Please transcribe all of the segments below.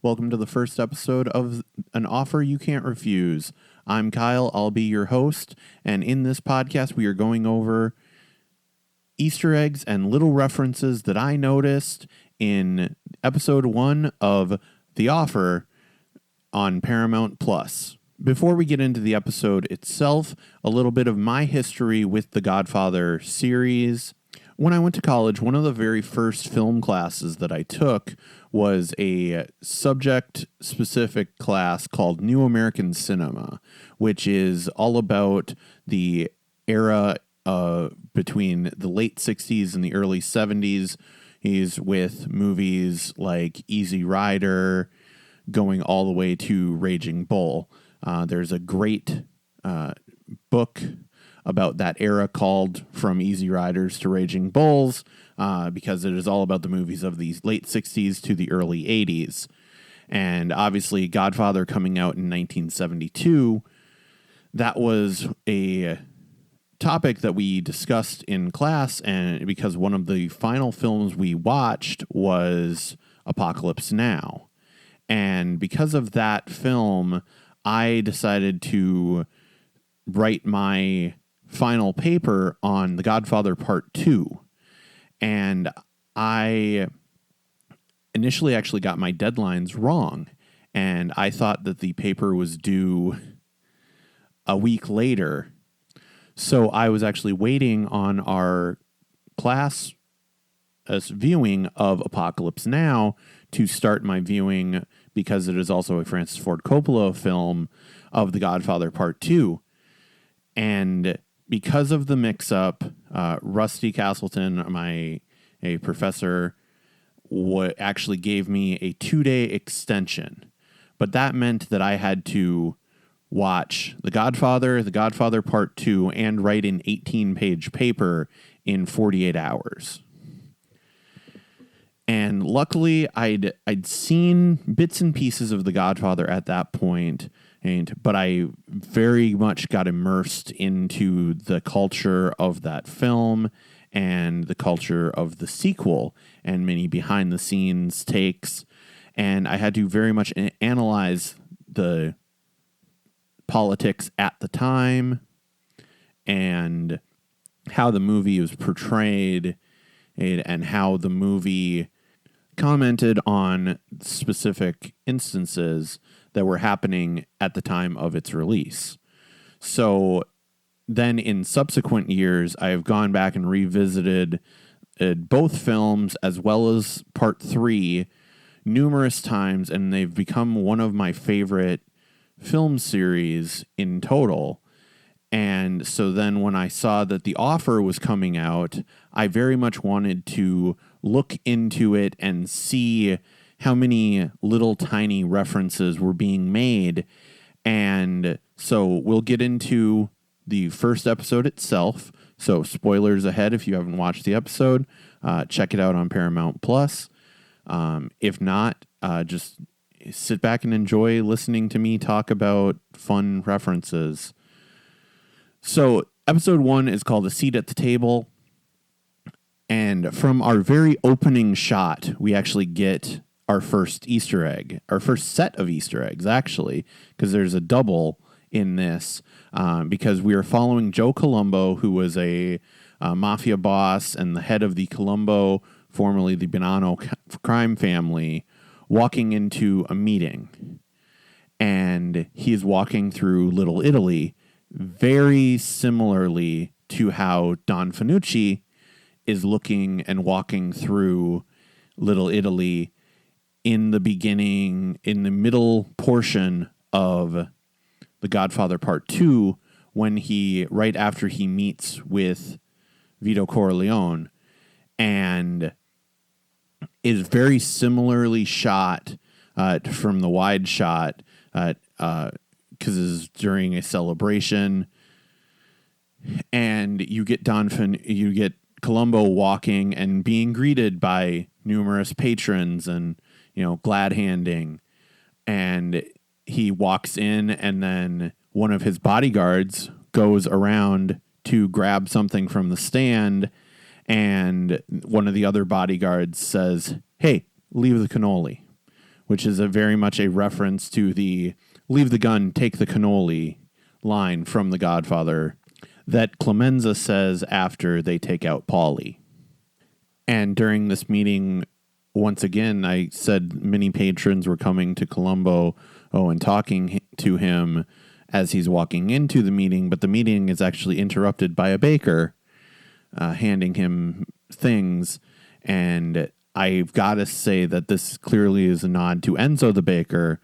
Welcome to the first episode of An Offer You Can't Refuse. I'm Kyle, I'll be your host, and in this podcast we are going over Easter eggs and little references that I noticed in episode 1 of The Offer on Paramount Plus. Before we get into the episode itself, a little bit of my history with the Godfather series. When I went to college, one of the very first film classes that I took was a subject-specific class called New American Cinema, which is all about the era between the late 60s and the early 70s. He's with movies like Easy Rider, going all the way to Raging Bull. There's a great book about that era called From Easy Riders to Raging Bulls, because it is all about the movies of the late 60s to the early 80s. And obviously Godfather coming out in 1972, that was a topic that we discussed in class, and because one of the final films we watched was Apocalypse Now. And because of that film, I decided to write my final paper on The Godfather Part 2. And I initially actually got my deadlines wrong. And I thought that the paper was due a week later. So I was actually waiting on our class viewing of Apocalypse Now to start my viewing, because it is also a Francis Ford Coppola film, of The Godfather Part 2. And because of the mix-up, Rusty Castleton, a professor, actually gave me a 2-day extension. But that meant that I had to watch The Godfather Part 2, and write an 18-page paper in 48 hours. And luckily, I'd seen bits and pieces of The Godfather at that point, but I very much got immersed into the culture of that film and the culture of the sequel and many behind-the-scenes takes. And I had to very much analyze the politics at the time and how the movie was portrayed and how the movie commented on specific instances that were happening at the time of its release. So then in subsequent years, I have gone back and revisited both films as well as Part 3 numerous times, and they've become one of my favorite film series in total. And so then when I saw that The Offer was coming out, I very much wanted to look into it and see how many little tiny references were being made. And so we'll get into the first episode itself. So spoilers ahead if you haven't watched the episode. Check it out on Paramount Plus. If not, just sit back and enjoy listening to me talk about fun references. So episode 1 is called A Seat at the Table. And from our very opening shot, we actually get our first Easter egg, our first set of Easter eggs, actually, because there's a double in this, because we are following Joe Colombo, who was a mafia boss and the head of the Colombo, formerly the Bonanno crime family, walking into a meeting. And he is walking through Little Italy, very similarly to how Don Fanucci is looking and walking through Little Italy in the beginning, in the middle portion of The Godfather Part 2, right after he meets with Vito Corleone, and is very similarly shot from the wide shot, because it's during a celebration, and you get Colombo walking and being greeted by numerous patrons and, glad handing. And he walks in, and then one of his bodyguards goes around to grab something from the stand, and one of the other bodyguards says, "Hey, leave the cannoli," which is very much a reference to the "leave the gun, take the cannoli" line from The Godfather that Clemenza says after they take out Paulie. And during this meeting, once again, I said many patrons were coming to Columbo and talking to him as he's walking into the meeting, but the meeting is actually interrupted by a baker handing him things. And I've got to say that this clearly is a nod to Enzo the baker,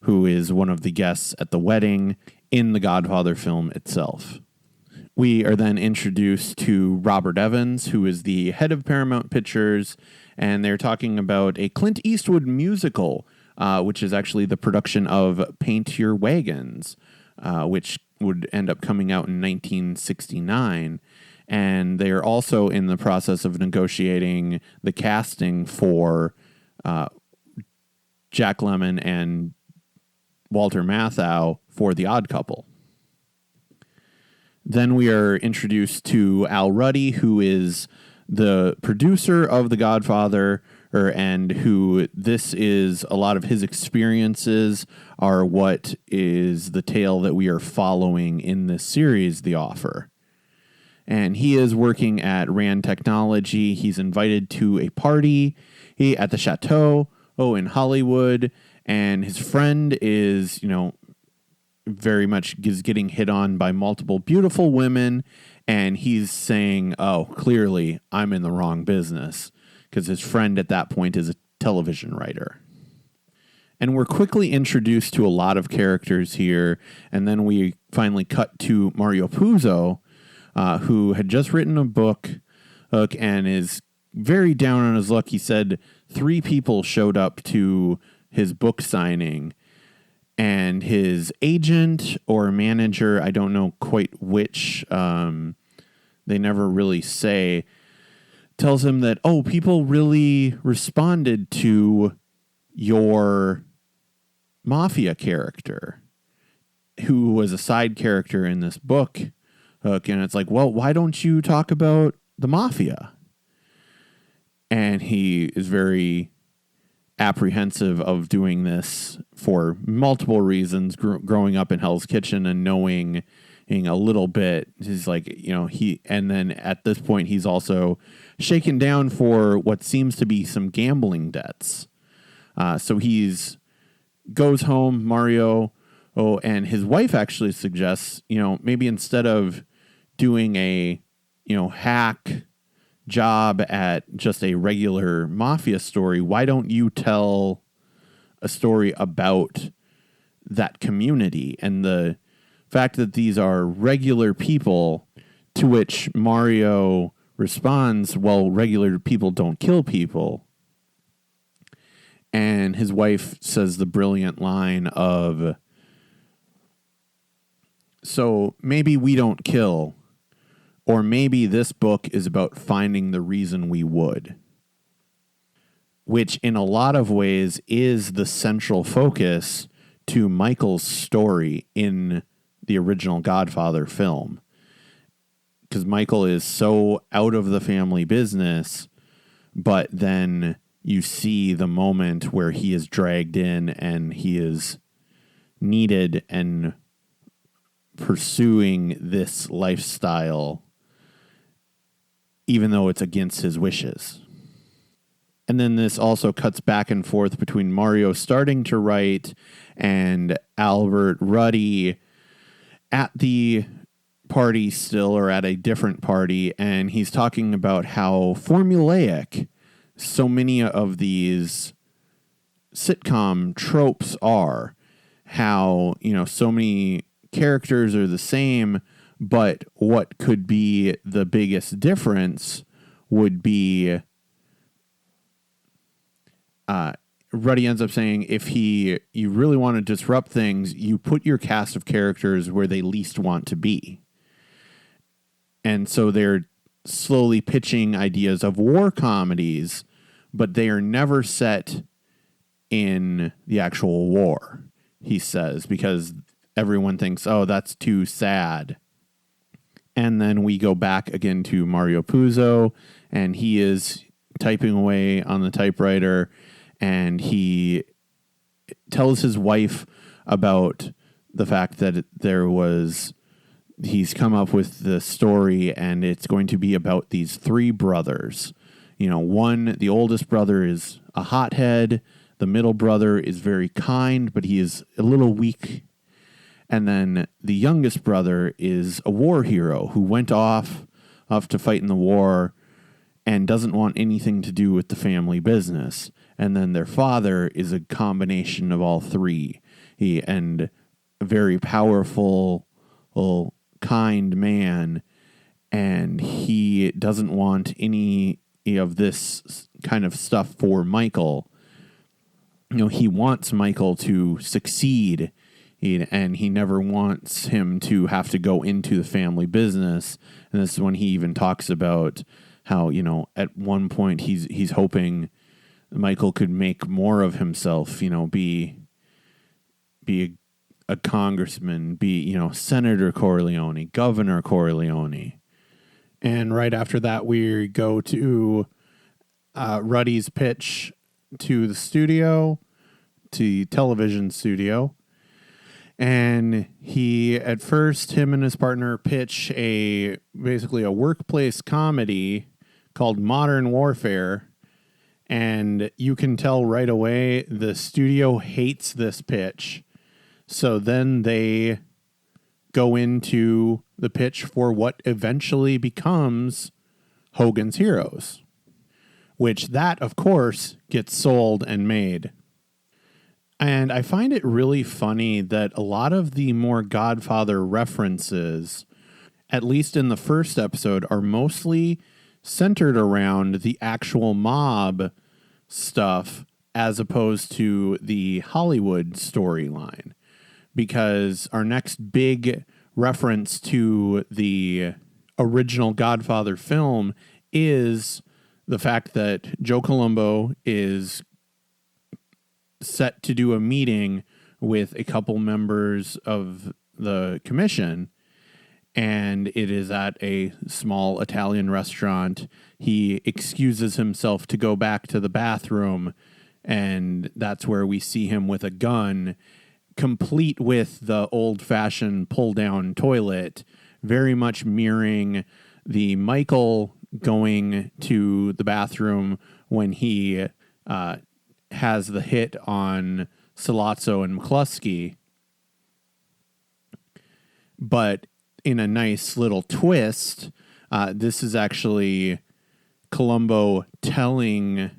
who is one of the guests at the wedding in the Godfather film itself. We are then introduced to Robert Evans, who is the head of Paramount Pictures, and they're talking about a Clint Eastwood musical, which is actually the production of Paint Your Wagons, which would end up coming out in 1969. And they are also in the process of negotiating the casting for Jack Lemmon and Walter Matthau for The Odd Couple. Then we are introduced to Al Ruddy, who is the producer of The Godfather, and who this is a lot of his experiences are what is the tale that we are following in this series, The Offer. And he is working at Rand Technology. He's invited to a party at the Chateau in Hollywood, and his friend is, very much is getting hit on by multiple beautiful women, and he's saying, clearly I'm in the wrong business, because his friend at that point is a television writer. And we're quickly introduced to a lot of characters here, and then we finally cut to Mario Puzo, who had just written a book and is very down on his luck. He said 3 people showed up to his book signing, and his agent or manager, I don't know quite which, they never really say, tells him that, people really responded to your mafia character, who was a side character in this book. And it's like, well, why don't you talk about the mafia? And he is very apprehensive of doing this for multiple reasons, growing up in Hell's Kitchen and knowing a little bit. He's like, and then at this point, he's also shaken down for what seems to be some gambling debts. So he's goes home, Mario, and his wife actually suggests, maybe instead of doing a, hack job at just a regular mafia story, why don't you tell a story about that community and the fact that these are regular people, to which Mario responds, well, regular people don't kill people. And his wife says the brilliant line of, so maybe we don't kill, or maybe this book is about finding the reason we would. Which in a lot of ways is the central focus to Michael's story in the original Godfather film. Because Michael is so out of the family business, but then you see the moment where he is dragged in and he is needed and pursuing this lifestyle, even though it's against his wishes. And then this also cuts back and forth between Mario starting to write and Albert Ruddy at the party still, or at a different party, and he's talking about how formulaic so many of these sitcom tropes are. How, so many characters are the same, but what could be the biggest difference would be Ruddy ends up saying if you really want to disrupt things, you put your cast of characters where they least want to be. And so they're slowly pitching ideas of war comedies, but they are never set in the actual war, he says, because everyone thinks, that's too sad. And then we go back again to Mario Puzo, and he is typing away on the typewriter, and he tells his wife about the fact that he's come up with the story, and it's going to be about these three brothers. The oldest brother is a hothead. The middle brother is very kind, but he is a little weak. And then the youngest brother is a war hero who went off to fight in the war and doesn't want anything to do with the family business. And then their father is a combination of all three. And a very powerful, kind man, and he doesn't want any of this kind of stuff for Michael. He wants Michael to succeed, and he never wants him to have to go into the family business. And this is when he even talks about how, at one point he's hoping Michael could make more of himself, be a congressman, be, Senator Corleone, Governor Corleone. And right after that, we go to Ruddy's pitch to the studio, to television studio. And at first, him and his partner pitch basically a workplace comedy called Modern Warfare. And you can tell right away the studio hates this pitch. So then they go into the pitch for what eventually becomes Hogan's Heroes, which that, of course, gets sold and made. And I find it really funny that a lot of the more Godfather references, at least in the first episode, are mostly centered around the actual mob stuff as opposed to the Hollywood storyline. Because our next big reference to the original Godfather film is the fact that Joe Colombo is set to do a meeting with a couple members of the commission, and it is at a small Italian restaurant. He excuses himself to go back to the bathroom, and that's where we see him with a gun, complete with the old-fashioned pull-down toilet, very much mirroring the Michael going to the bathroom when he has the hit on Sollozzo and McCluskey. But in a nice little twist, this is actually Colombo telling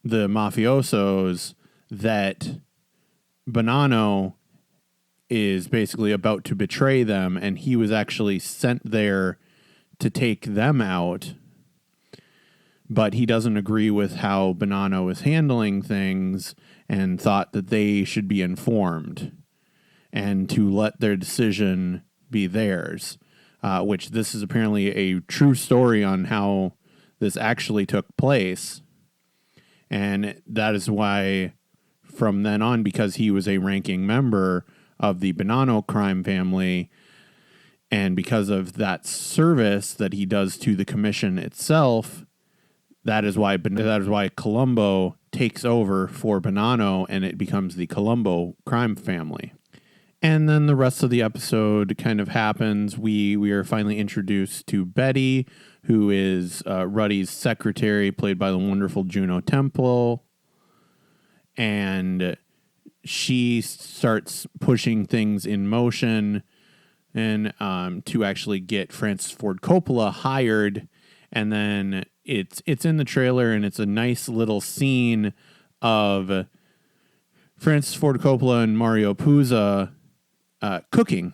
the mafiosos that Bonanno is basically about to betray them, and he was actually sent there to take them out. But he doesn't agree with how Bonanno is handling things and thought that they should be informed and to let their decision be theirs, which this is apparently a true story on how this actually took place. And that is why from then on, because he was a ranking member of the Bonanno crime family, and because of that service that he does to the commission itself, that is why Colombo takes over for Bonanno, and it becomes the Colombo crime family. And then the rest of the episode kind of happens. We are finally introduced to Betty, who is Ruddy's secretary, played by the wonderful Juno Temple. And she starts pushing things in motion and to actually get Francis Ford Coppola hired. And then it's in the trailer, and it's a nice little scene of Francis Ford Coppola and Mario Puzo cooking.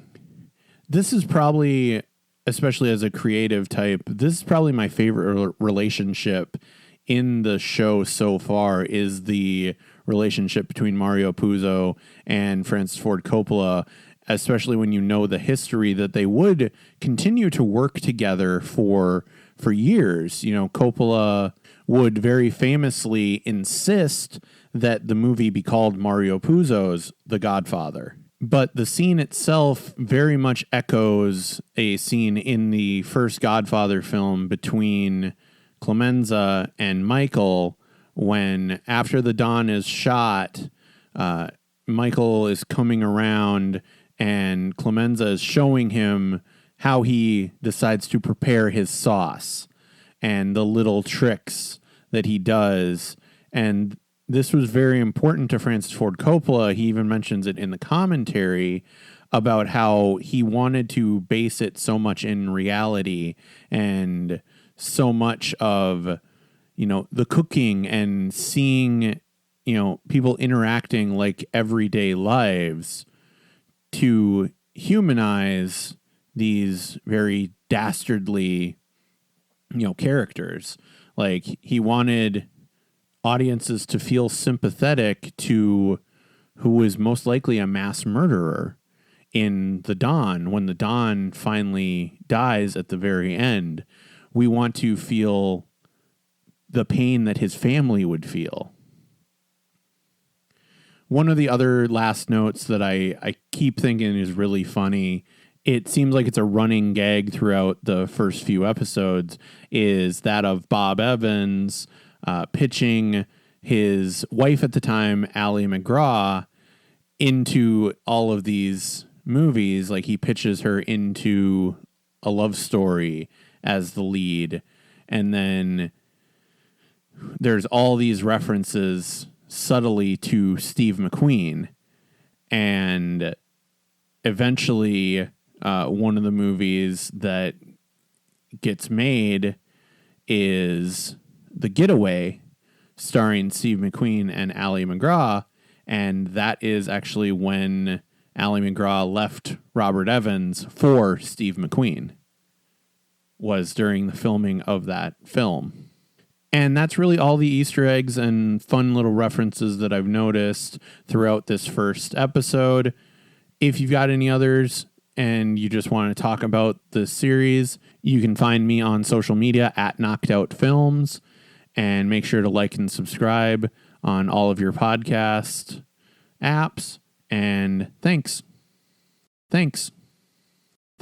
This is probably, especially as a creative type, this is probably my favorite relationship in the show so far, is the relationship between Mario Puzo and Francis Ford Coppola, especially when you know the history that they would continue to work together for years. Coppola would very famously insist that the movie be called Mario Puzo's The Godfather. But the scene itself very much echoes a scene in the first Godfather film between Clemenza and Michael, when after the Don is shot, Michael is coming around and Clemenza is showing him how he decides to prepare his sauce and the little tricks that he does. And this was very important to Francis Ford Coppola. He even mentions it in the commentary about how he wanted to base it so much in reality, and so much of, the cooking and seeing, people interacting like everyday lives, to humanize these very dastardly, characters. Like, he wanted audiences to feel sympathetic to who was most likely a mass murderer in the Don. When the Don finally dies at the very end, we want to feel the pain that his family would feel. One of the other last notes that I keep thinking is really funny, it seems like it's a running gag throughout the first few episodes, is that of Bob Evans pitching his wife at the time, Ally McGraw, into all of these movies. Like, he pitches her into A Love Story as the lead. And then there's all these references subtly to Steve McQueen. And eventually, one of the movies that gets made is The Getaway, starring Steve McQueen and Ally McGraw. And that is actually when Ally McGraw left Robert Evans for Steve McQueen, was during the filming of that film. And that's really all the Easter eggs and fun little references that I've noticed throughout this first episode. If you've got any others and you just want to talk about the series, you can find me on social media at Knocked Out Films, and make sure to like and subscribe on all of your podcast apps. And thanks.